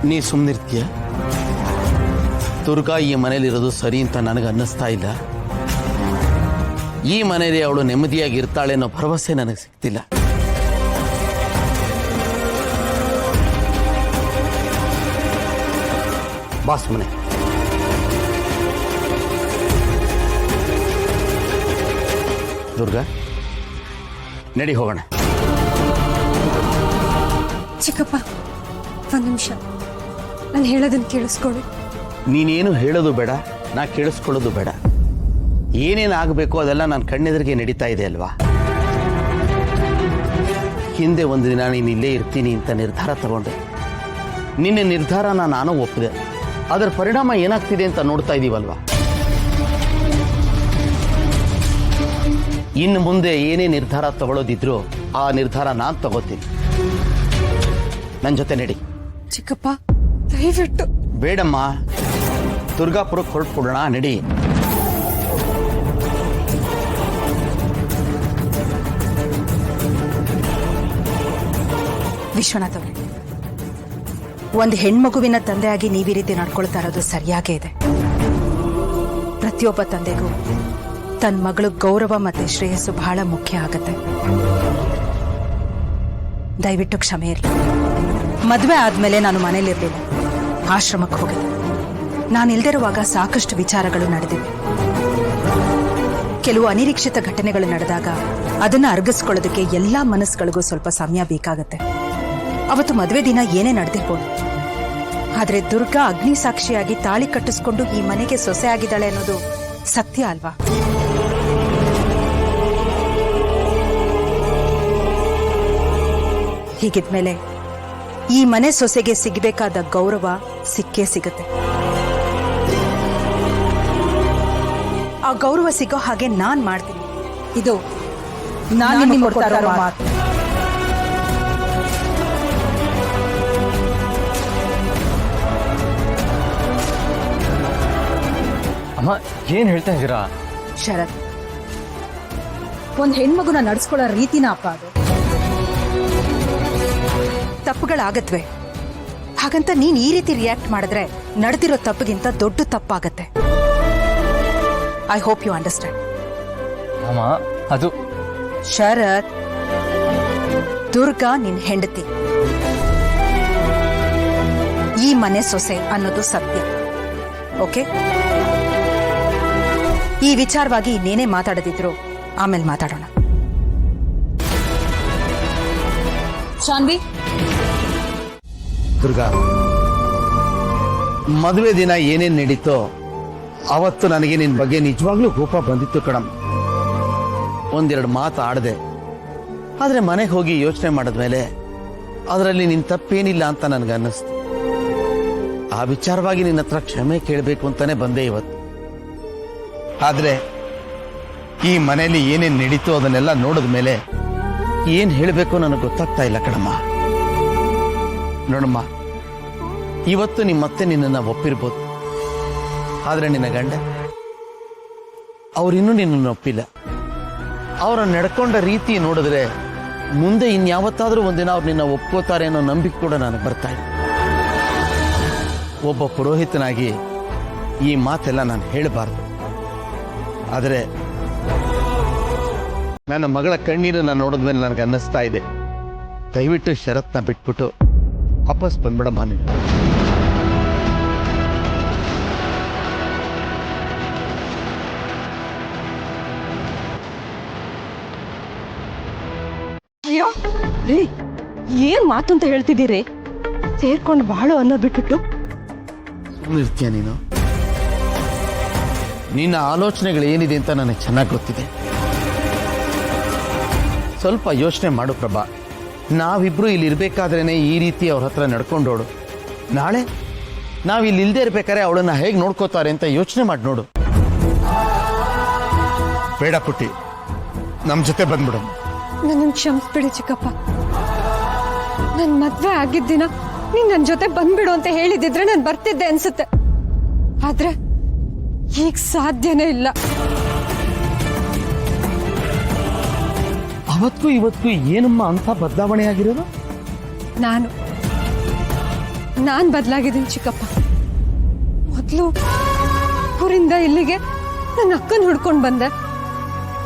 ನೀ ಸುಮ್ಮನಿರ್ತೀಯ? ದುರ್ಗಾ ಈ ಮನೇಲಿರೋದು ಸರಿ ಅಂತ ನನಗೆ ಅನ್ನಿಸ್ತಾ ಇಲ್ಲ. ಈ ಮನೆಯಲ್ಲಿ ಅವಳು ನೆಮ್ಮದಿಯಾಗಿ ಇರ್ತಾಳೆ ಅನ್ನೋ ಭರವಸೆ ನನಗೆ ಸಿಗ್ತಿಲ್ಲ. ಬಾಸ್ ಮನೆ ದುರ್ಗಾ, ನಡಿ ಹೋಗೋಣ. ಚಿಕ್ಕಪ್ಪ, ಒಂದು ನಿಮಿಷ, ನಾನು ಹೇಳೋದನ್ನು ಕೇಳಿಸ್ಕೊಳ್ಳಿ. ನೀನೇನು ಹೇಳೋದು ಬೇಡ, ನಾ ಕೇಳಿಸ್ಕೊಳ್ಳೋದು ಬೇಡ. ಏನೇನು ಆಗಬೇಕು ಅದೆಲ್ಲ ನನ್ನ ಕಣ್ಣೆದುರಿಗೆ ನಡೀತಾ ಇದೆ ಅಲ್ವಾ? ಹಿಂದೆ ಒಂದು ದಿನ ನೀನು ಇಲ್ಲೇ ಇರ್ತೀನಿ ಅಂತ ನಿರ್ಧಾರ ತಗೊಂಡೆ. ನಿನ್ನೆ ನಿರ್ಧಾರನ ನಾನು ಒಪ್ಪಿದೆ. ಅದರ ಪರಿಣಾಮ ಏನಾಗ್ತಿದೆ ಅಂತ ನೋಡ್ತಾ ಇದ್ದೀವಲ್ವಾ? ಇನ್ನು ಮುಂದೆ ಏನೇ ನಿರ್ಧಾರ ತಗೊಳ್ಳೋದಿದ್ರು ಆ ನಿರ್ಧಾರ ನಾನು ತಗೋತೀನಿ. ನನ್ನ ಜೊತೆ ನಡಿ. ಚಿಕ್ಕಪ್ಪ, ದಯವಿಟ್ಟು. ಬೇಡಮ್ಮ, ದುರ್ಗಾಪುರಕ್ಕೆ ಹೊರಟ್ಬಿಡೋಣ, ನಡಿ. ವಿಶ್ವನಾಥ್ ಅವರೇ, ಒಂದು ಹೆಣ್ಮಗುವಿನ ತಂದೆಯಾಗಿ ನೀವು ಈ ರೀತಿ ನಡ್ಕೊಳ್ತಾ ಇರೋದು ಸರಿಯಾಗೇ ಇದೆ. ಪ್ರತಿಯೊಬ್ಬ ತಂದೆಗೂ ತನ್ನ ಮಗಳು ಗೌರವ ಮತ್ತೆ ಶ್ರೇಯಸ್ಸು ಬಹಳ ಮುಖ್ಯ ಆಗತ್ತೆ. ದಯವಿಟ್ಟು ಕ್ಷಮೆ ಇರಲಿ. ಮದುವೆ ಆದ್ಮೇಲೆ ನಾನು ಮನೇಲಿರ್ಲಿಲ್ಲ, ಆಶ್ರಮಕ್ಕೆ ಹೋಗಿದ್ದೆ. ನಾನು ಇಲ್ದಿರುವಾಗ ಸಾಕಷ್ಟು ವಿಚಾರಗಳು ನಡೆದಿವೆ. ಕೆಲವು ಅನಿರೀಕ್ಷಿತ ಘಟನೆಗಳು ನಡೆದಾಗ ಅದನ್ನ ಅರ್ಗಿಸ್ಕೊಳ್ಳೋದಕ್ಕೆ ಎಲ್ಲಾ ಮನಸ್ಸುಗಳಿಗೂ ಸ್ವಲ್ಪ ಸಮಯ ಬೇಕಾಗತ್ತೆ. ಅವತ್ತು ಮದುವೆ ದಿನ ಏನೇ ನಡೆದಿರ್ಬೋದು, ಆದ್ರೆ ದುರ್ಗಾ ಅಗ್ನಿ ಸಾಕ್ಷಿಯಾಗಿ ತಾಳಿ ಕಟ್ಟಿಸ್ಕೊಂಡು ಈ ಮನೆಗೆ ಸೊಸೆ ಆಗಿದ್ದಾಳೆ ಅನ್ನೋದು ಸತ್ಯ ಅಲ್ವಾ? ಹೀಗಿದ್ಮೇಲೆ ಈ ಮನೆ ಸೊಸೆಗೆ ಸಿಗಬೇಕಾದ ಗೌರವ ಸಿಕ್ಕೇ ಸಿಗತ್ತೆ. ಆ ಗೌರವ ಸಿಗೋ ಹಾಗೆ ನಾನ್ ಮಾಡ್ತೀನಿ. ಇದು ನಾನು ನಿಮಗೆ ಕೊಡ್ತಾ ಇರೋ ಮಾತು. ಅಮ್ಮ, ಏನ್ ಹೇಳ್ತಾ ಇದ್ದೀರಾ? ಶರತ್, ಒಂದ್ ಹೆಣ್ಮಗುನ ನಡ್ಸ್ಕೊಳ್ಳೋ ರೀತಿನ ಅಪ್ಪ ಅದು. ತಪ್ಪುಗಳಾಗತ್ವೆ, ಹಾಗಂತ ನೀನ್ ಈ ರೀತಿ ರಿಯಾಕ್ಟ್ ಮಾಡಿದ್ರೆ ನಡೆದಿರೋ ತಪ್ಪಿಗಿಂತ ದೊಡ್ಡ ತಪ್ಪಾಗತ್ತೆ. I hope you understand. ಅಮ್ಮ, ಅದು ಶರತ್, ದುರ್ಗಾ ನಿನ್ ಹೆಂಡತಿ, ಈ ಮನೆ ಸೊಸೆ ಅನ್ನೋದು ಸತ್ಯ. ಓಕೆ? ಈ ವಿಚಾರವಾಗಿ ಇನ್ನೇನೇ ಮಾತಾಡದಿದ್ರು ಆಮೇಲೆ ಮಾತಾಡೋಣ. ಶಾನ್ವಿ, ದುರ್ಗಾ, ಮದುವೆ ದಿನ ಏನೇನು ನಡೀತೋ ಅವತ್ತು ನನಗೆ ನಿನ್ನ ಬಗ್ಗೆ ನಿಜವಾಗ್ಲೂ ಕೋಪ ಬಂದಿತ್ತು ಕಣಮ್ಮ. ಒಂದೆರಡು ಮಾತು ಆಡದೆ, ಆದರೆ ಮನೆಗೆ ಹೋಗಿ ಯೋಚನೆ ಮಾಡಿದ್ಮೇಲೆ ಅದರಲ್ಲಿ ನಿನ್ನ ತಪ್ಪೇನಿಲ್ಲ ಅಂತ ನನಗೆ ಅನ್ನಿಸ್ತು. ಆ ವಿಚಾರವಾಗಿ ನಿನ್ನ ಹತ್ರ ಕ್ಷಮೆ ಕೇಳಬೇಕು ಅಂತಾನೆ ಬಂದೆ ಇವತ್ತು. ಆದರೆ ಈ ಮನೆಯಲ್ಲಿ ಏನೇನು ನಡೀತೋ ಅದನ್ನೆಲ್ಲ ನೋಡಿದ ಮೇಲೆ ಏನು ಹೇಳಬೇಕು ನನಗೆ ಗೊತ್ತಾಗ್ತಾ ಇಲ್ಲ ಕಣಮ್ಮ. ನೋಡಮ್ಮ, ಇವತ್ತು ನಿಮ್ಮತ್ತೆ ನಿನ್ನನ್ನು ಒಪ್ಪಿರ್ಬೋದು, ಆದರೆ ನಿನ್ನ ಗಂಡ ಅವರಿನ್ನೂ ನಿನ್ನನ್ನು ಒಪ್ಪಿಲ್ಲ. ಅವರ ನಡ್ಕೊಂಡ ರೀತಿ ನೋಡಿದ್ರೆ ಮುಂದೆ ಇನ್ಯಾವತ್ತಾದ್ರೂ ಒಂದಿನ ಅವ್ರು ನಿನ್ನ ಒಪ್ಕೋತಾರೆ ಅನ್ನೋ ನಂಬಿಕೆ ಕೂಡ ನನಗೆ ಬರ್ತಾ ಇದೆ. ಒಬ್ಬ ಪುರೋಹಿತನಾಗಿ ಈ ಮಾತೆಲ್ಲ ನಾನು ಹೇಳಬಾರ್ದು, ಆದರೆ ನನ್ನ ಮಗಳ ಕಣ್ಣೀರನ್ನು ನೋಡಿದ್ಮೇಲೆ ನನಗೆ ಅನ್ನಿಸ್ತಾ ಇದೆ, ದಯವಿಟ್ಟು ಶರತ್ನ ಬಿಟ್ಬಿಟ್ಟು ವಾಪಸ್ ಬಂದ್ಬಿಡಮ್ಮ ನೀನು. ಅಯ್ಯೋ ರೀ, ಏನ್ ಮಾತು ಅಂತ ಹೇಳ್ತಿದ್ದೀರಿ? ಸೇರ್ಕೊಂಡು ಬಾಳು ಅನ್ನೋದು ಬಿಟ್ಬಿಟ್ಟು ಇರ್ತೀಯ ನೀನು? ನಿನ್ನ ಆಲೋಚನೆಗಳು ಏನಿದೆ ಅಂತ ನನಗೆ ಚೆನ್ನಾಗಿ ಗೊತ್ತಿದೆ. ಸ್ವಲ್ಪ ಯೋಚನೆ ಮಾಡು ಪ್ರಭಾ. ನಾವಿಬ್ರು ಇಲ್ಲಿ ಇರ್ಬೇಕಾದ್ರೇನೆ ಈ ರೀತಿ ಅವ್ರ ಹತ್ರ ನಡ್ಕೊಂಡೋಡು. ನಾಳೆ ನಾವಿಲ್ಲಿ ಇಲ್ಲದೆ ಇರ್ಬೇಕಾದ್ರೆ ಅವಳನ್ನ ಹೇಗೆ ನೋಡ್ಕೋತಾರೆ ಅಂತ ಯೋಚನೆ ಮಾಡಿ ನೋಡು. ಬೇಡ ಪುಟ್ಟಿ, ನಮ್ಮ ಜೊತೆ ಬಂದ್ಬಿಡು. ನನ್ನ ಕ್ಷಮಿಸ್ಬಿಡಿ ಚಿಕ್ಕಪ್ಪ. ನನ್ನ ಮದ್ವೆ ಆಗಿದ್ದಿನ ನೀನ್ ನನ್ನ ಜೊತೆ ಬಂದ್ಬಿಡು ಅಂತ ಹೇಳಿದಿದ್ರೆ ನಾನು ಬರ್ತಿದ್ದೆ ಅನ್ಸುತ್ತೆ. ಆದ್ರೆ ಈಗ ಸಾಧ್ಯನೇ ಇಲ್ಲ. ಅವತ್ತು ಇವತ್ತು ಏನಮ್ಮ ಅಂತ ಬದಲಾವಣೆ ಆಗಿರೋದು? ನಾನು ನಾನ್ ಬದಲಾಗಿದ್ದೀನಿ ಚಿಕ್ಕಪ್ಪ. ಮೊದಲು ಊರಿಂದ ಇಲ್ಲಿಗೆ ನನ್ನ ಅಕ್ಕನ ಹುಡ್ಕೊಂಡ್ ಬಂದೆ.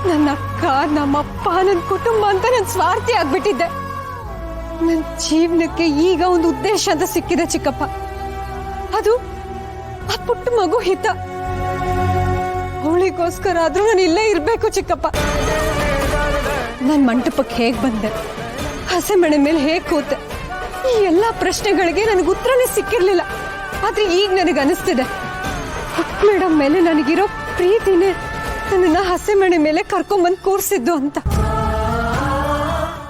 ನನ್ನ ಅಕ್ಕ, ನಮ್ಮಪ್ಪ, ನನ್ನ ಕುಟುಂಬ ಅಂತ ನನ್ನ ಸ್ವಾರ್ಥಿ ಆಗ್ಬಿಟ್ಟಿದ್ದೆ. ನನ್ನ ಜೀವನಕ್ಕೆ ಈಗ ಒಂದು ಉದ್ದೇಶ ಅಂತ ಸಿಕ್ಕಿದೆ ಚಿಕ್ಕಪ್ಪ. ಅದು ಆ ಪುಟ್ಟ ಮಗು ಹಿತ. ಅವಳಿಗೋಸ್ಕರ ಆದ್ರೂ ನಾನು ಇಲ್ಲೇ ಇರ್ಬೇಕು ಚಿಕ್ಕಪ್ಪ. ನನ್ ಮಂಟಪಕ್ಕೆ ಹೇಗ್ ಬಂದೆ, ಹಸೆ ಮಣೆ ಮೇಲೆ ಹೇಗ್ ಕೂತೆ, ಈ ಎಲ್ಲಾ ಪ್ರಶ್ನೆಗಳಿಗೆ ನನಗೆ ಉತ್ತರನೇ ಸಿಕ್ಕಿರ್ಲಿಲ್ಲ. ಆದ್ರೆ ಈಗ ನನಗೆ ಅನಿಸ್ತಿದೆ, ಪುಟ್ಟ ಮೇಡಮ್ ಮೇಲೆ ನನಗಿರೋ ಪ್ರೀತಿನೇ ನನ್ನನ್ನ ಹಸೆ ಮಣೆ ಮೇಲೆ ಕರ್ಕೊಂಡ್ಬಂದು ಕೂರ್ಸಿದ್ದು ಅಂತ.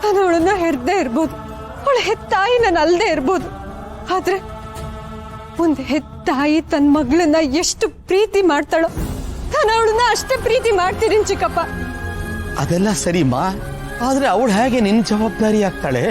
ನಾನು ಅವಳನ್ನ ಹೆರ್ದೇ ಇರ್ಬೋದು, ಅವಳ ಹೆತ್ತಾಯಿ ನಾನು ಅಲ್ದೇ ಇರ್ಬೋದು. ಆದ್ರೆ ಒಂದು ಹೆತ್ತಾಯಿ ತನ್ನ ಮಗಳನ್ನ ಎಷ್ಟು ಪ್ರೀತಿ ಮಾಡ್ತಾಳೋ ನಾನು ಅವಳನ್ನ ಅಷ್ಟೇ ಪ್ರೀತಿ ಮಾಡ್ತೀನಿ ಚಿಕ್ಕಪ್ಪ. ಅದೆಲ್ಲ ಸರಿಮಾ, ಆದ್ರೆ ಅವಳು ಹೇಗೆ ನಿನ್ ಜವಾಬ್ದಾರಿ ಆಗ್ತಾಳೆ?